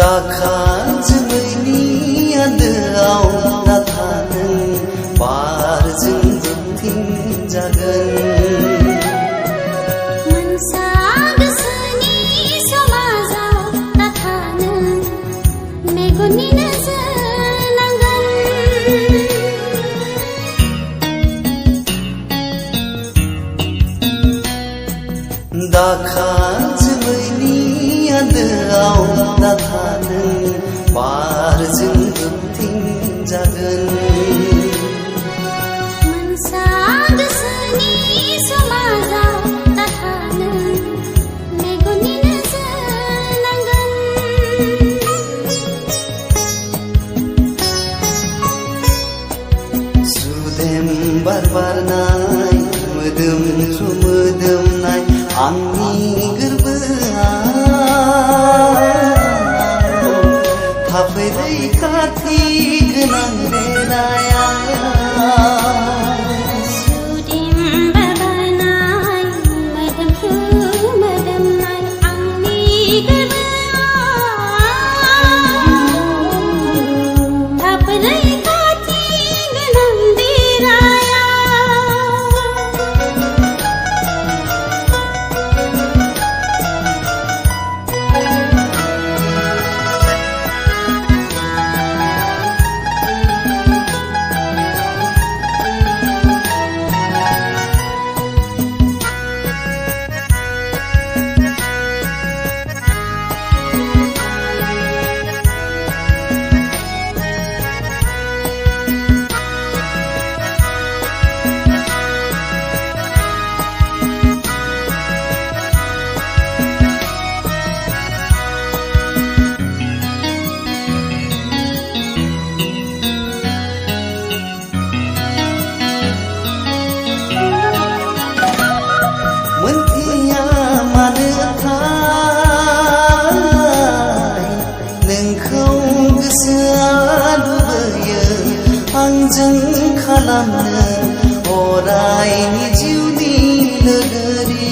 दाखा जोमैनि आन्दोआव दाथानों बारजों बोबथिंजागोन मोनसा गोसोनि समाजाव दाथानों मेगननि नोजोर नांगोन दाखा जोमैनि आन्दोआव दाथानों बारजों बोबथिंजागोन मोनसा गोसोनि समाजाव दाथानों मेगननि नोजोर नांगोन सुदेम बार बारनाय मोदोमफ्रु मोदोमनाय आंनि गोरबोआव थाफै रैखाथि गोनां देनाया सुदेम बारबारनाय मोदोमफ्रु मोदोमनाय आंनि गोरबोआव थाफै रैखाथि गोनां देराया मोनथिया मानोथाय नोंखौ गोसोआ लुबैयो आंजों खालामनो अरायनि जिउनि लोगोरि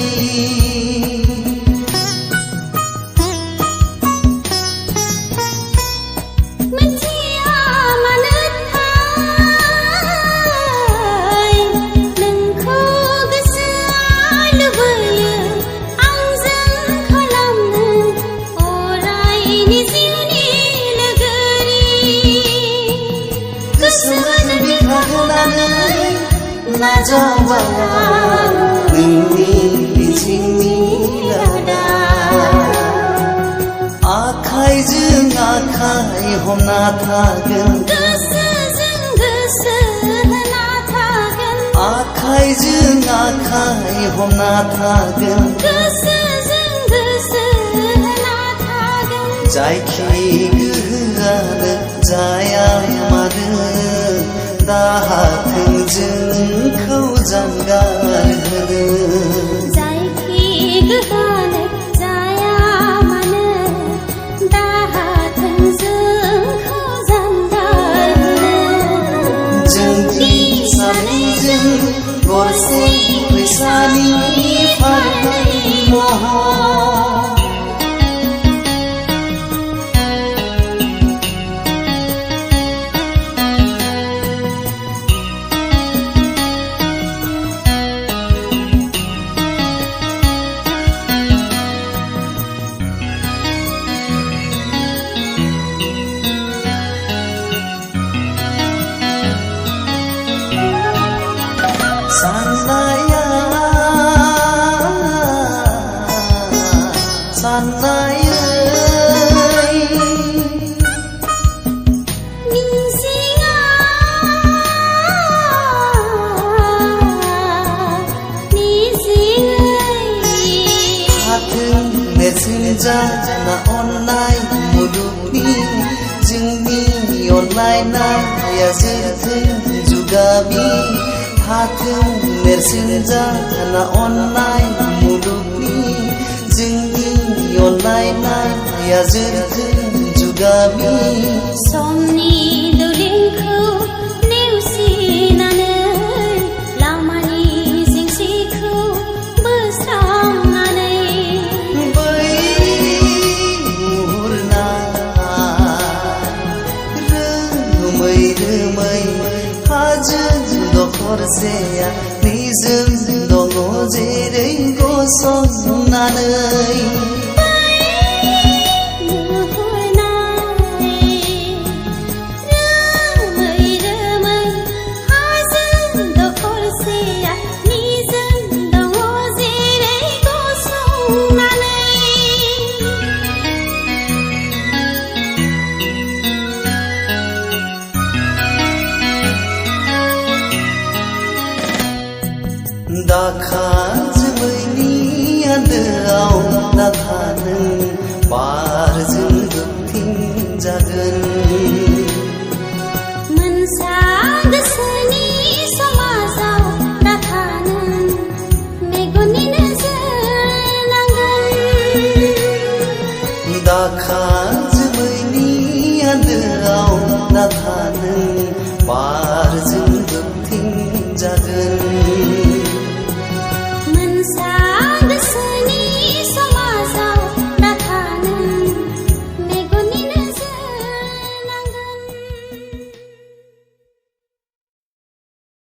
मोनथिया मानोथाय नोंखौ गोसोआ लुबैयो आंजों खालामनो अरायनि जिउनि लोगोरि गोसो होनानै थाहोनानै नाजावबाय नोंनि बिथिंनि रादा आखाइजों आखाइ हमना थागोन गोसोजों गोसो होना थागोन आखाइजों आखाइ हमना थागोन गोसोजों गोसो होना थागोन जायखि गोहोआनो जाया मानो दाहाथों जोंखौ जानगार होनो जायखि गोहोआनो जाया मानो दाहाथों जोंखौ जानगार होनो जोंनि सानैजों गरसे फैसानि फारनै महर साननाया साननायै मिजिंआ मिजिङै हाथों नेरसोन जाना अननाय मुलुगनि जोंनि अनलायनाया जोरथों जुगामि हाथों नेरसोन जाना अननाय मुलुगनि जोंनि अनलायनाया जोरथों जुगामि समनि दौलेंखौ नेवसिनानै लामानि जेंसिखौ बोस्रांनानै बै मुहुर दखरसेया निजोम दङ जेरै गसंनानै दाखा जोमैनि आन्दोआव दाखा नों